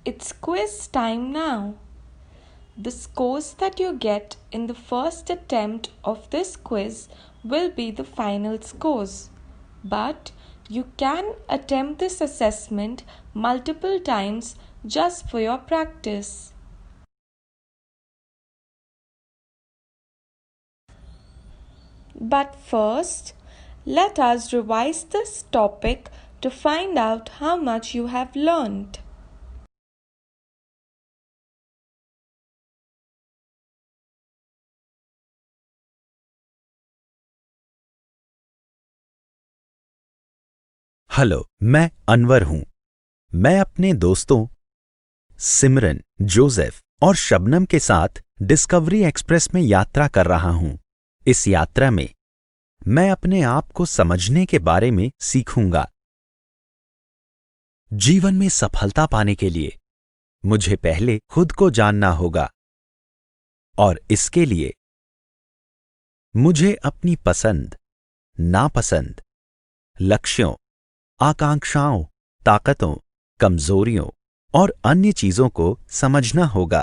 It's quiz time now. The scores that you get in the first attempt of this quiz will be the final scores. But you can attempt this assessment multiple times just for your practice. But first, let us revise this topic to find out how much you have learned. Hello, मैं अनवर हूं। मैं अपने दोस्तों सिमरन, Joseph और शबनम के साथ discovery express में यात्रा कर रहा हूं। इस यात्रा में मैं अपने आप को समझने के बारे में सीखूंगा। जीवन में सफलता पाने के लिए मुझे पहले खुद को जानना होगा और इसके लिए मुझे अपनी पसंद, नापसंद, लक्ष्यों, आकांक्षाओं, ताकतों, कमजोरियों और अन्य चीजों को समझना होगा।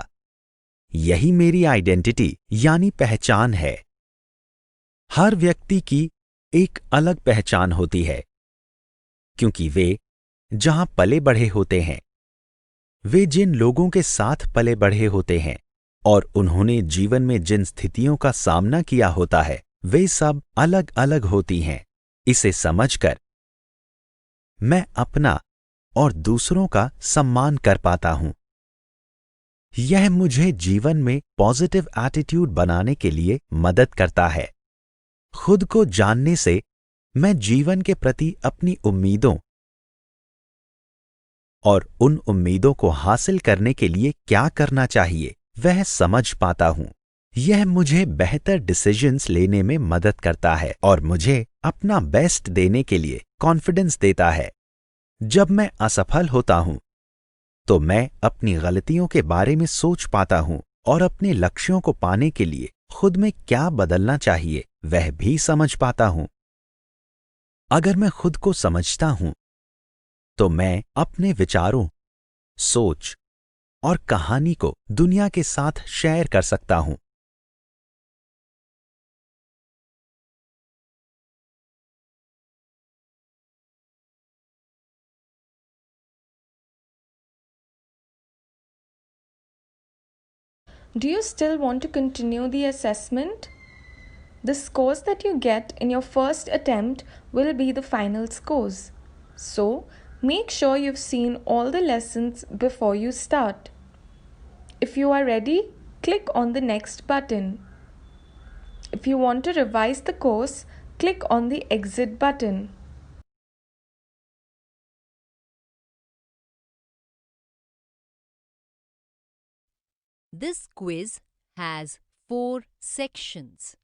यही मेरी आइडेंटिटी यानी पहचान है। हर व्यक्ति की एक अलग पहचान होती है, क्योंकि वे जहां पले बढ़े होते हैं, वे जिन लोगों के साथ पले बढ़े होते हैं और उन्होंने जीवन में जिन स्थितियों का सामना किया होता है, वे सब अलग अलग होती हैं। इसे समझकर मैं अपना और दूसरों का सम्मान कर पाता हूं। यह मुझे जीवन में पॉजिटिव एटीट्यूड बनाने के लिए मदद करता है। खुद को जानने से मैं जीवन के प्रति अपनी उम्मीदों और उन उम्मीदों को हासिल करने के लिए क्या करना चाहिए वह समझ पाता हूं। यह मुझे बेहतर डिसीजंस लेने में मदद करता है और मुझे अपना बेस्ट देने के लिए कॉन्फिडेंस देता है। जब मैं असफल होता हूं तो मैं अपनी गलतियों के बारे में सोच पाता हूं और अपने लक्ष्यों को पाने के लिए खुद में क्या बदलना चाहिए वह भी समझ पाता हूं। अगर मैं खुद को समझता हूं तो मैं अपने विचारों, सोच और कहानी को दुनिया के साथ शेयर कर सकता हूं। Do you still want to continue the assessment? The scores that you get in your first attempt will be the final scores. So, make sure you've seen all the lessons before you start. If you are ready, click on the next button. If you want to revise the course, click on the exit button. This quiz has 4 sections.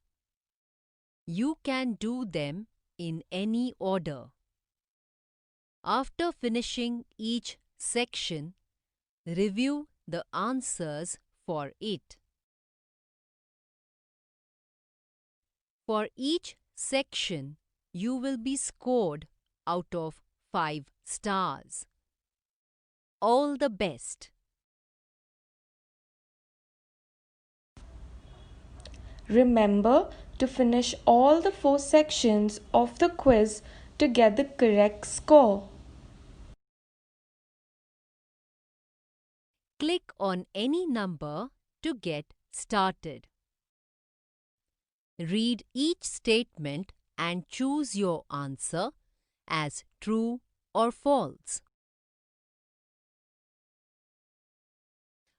You can do them in any order. After finishing each section, review the answers for it. For each section, you will be scored out of 5 stars. All the best. Remember to finish all the 4 sections of the quiz to get the correct score. Click on any number to get started. Read each statement and choose your answer as true or false.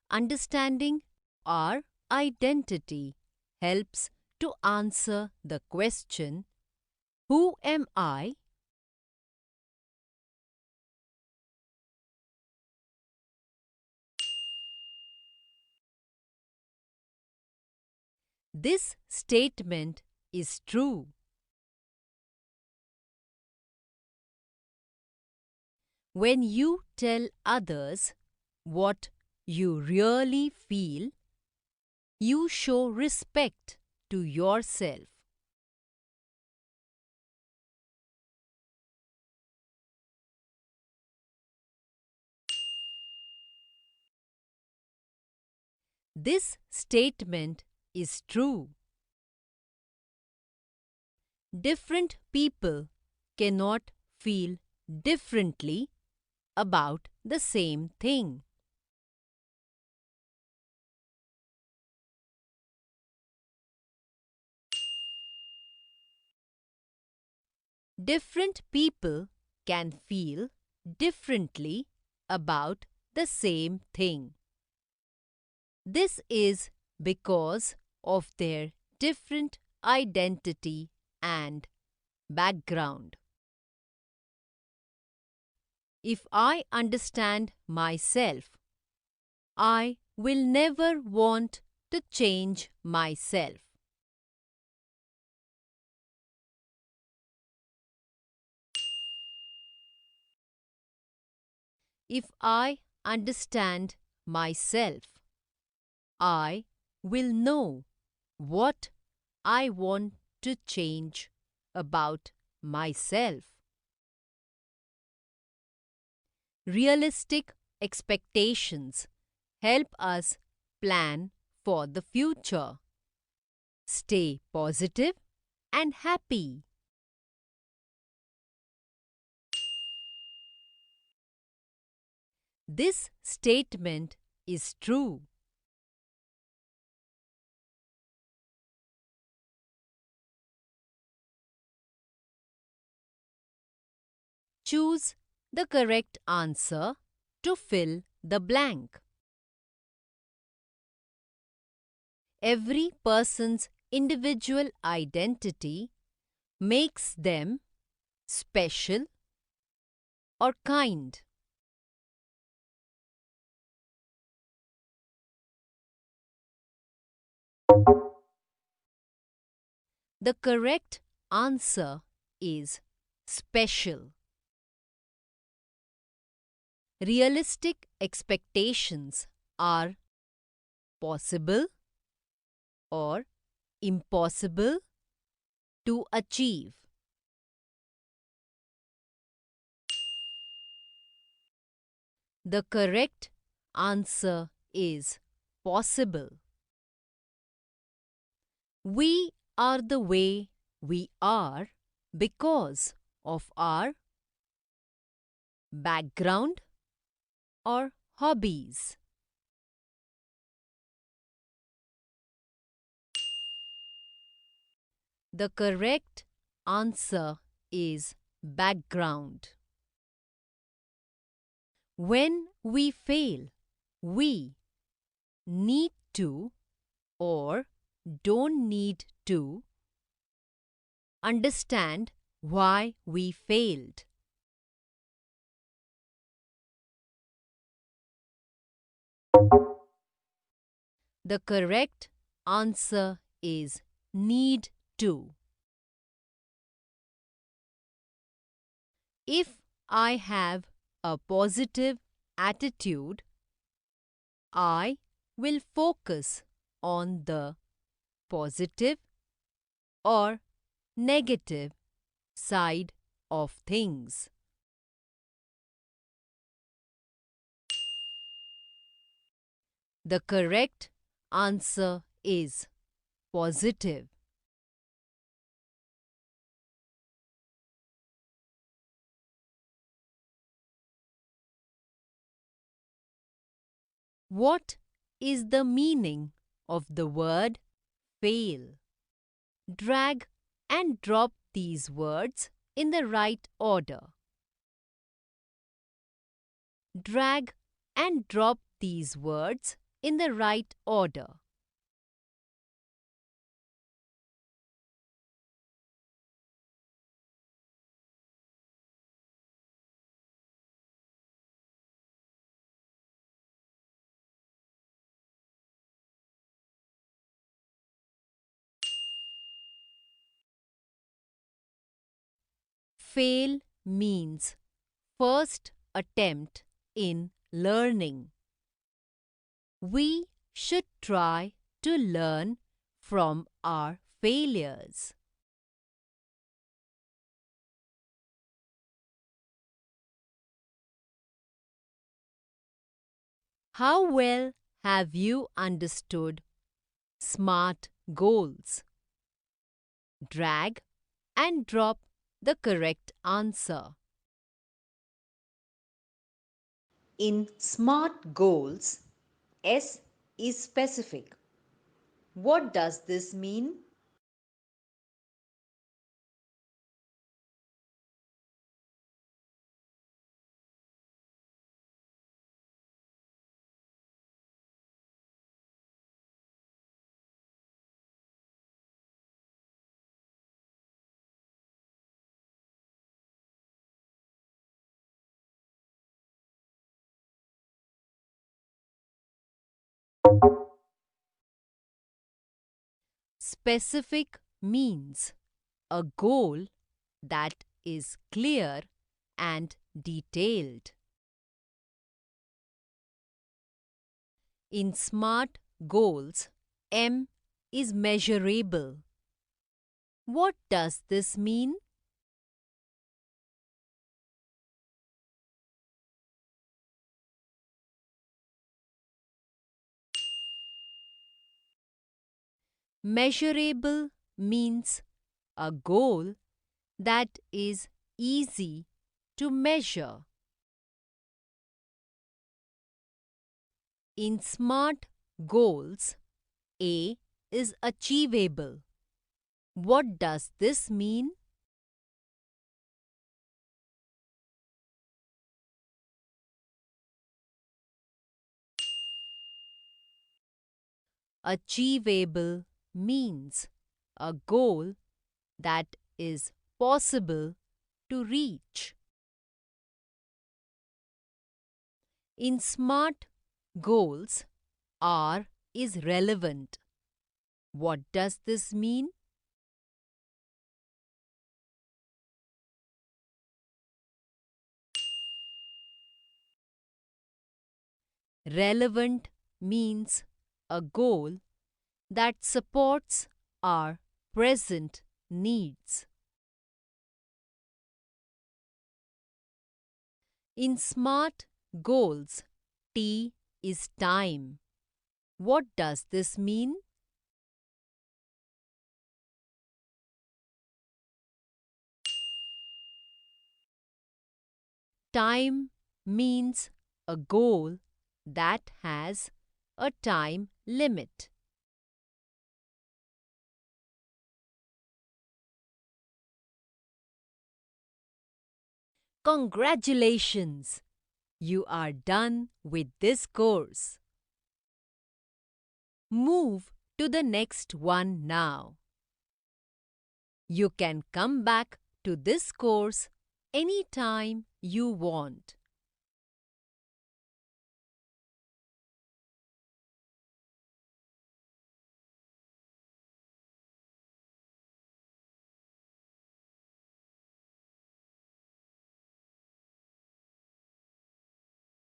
Understanding our identity helps to answer the question, who am I? This statement is true. When you tell others what you really feel, you show respect to yourself. This statement is true. Different people cannot feel differently about the same thing. Different people can feel differently about the same thing. This is because of their different identity and background. If I understand myself, I will never want to change myself. If I understand myself, I will know what I want to change about myself. Realistic expectations help us plan for the future. Stay positive and happy. This statement is true. Choose the correct answer to fill the blank. Every person's individual identity makes them special or kind. The correct answer is special. Realistic expectations are possible or impossible to achieve. The correct answer is possible. We are the way we are because of our background or hobbies. The correct answer is background. When we fail, we need to or don't need to understand why we failed. The correct answer is need to. If I have a positive attitude, I will focus on the positive or negative side of things. The correct answer is positive. What is the meaning of the word fail? Drag and drop these words in the right order. Drag and drop these words in the right order. Fail means first attempt in learning. We should try to learn from our failures. How well Have you understood SMART goals? Drag and drop the correct answer. In SMART goals, S is specific. What does this mean? Specific means a goal that is clear and detailed. In SMART goals, M is measurable. What does this mean? Measurable means a goal that is easy to measure. In SMART goals, A is achievable. What does this mean? Achievable means a goal that is possible to reach. In SMART goals, R is relevant. What does this mean? Relevant means a goal that supports our present needs. In SMART goals, T is time. What does this mean? Time means a goal that has a time limit. Congratulations! You are done with this course. Move to the next one now. You can come back to this course anytime you want.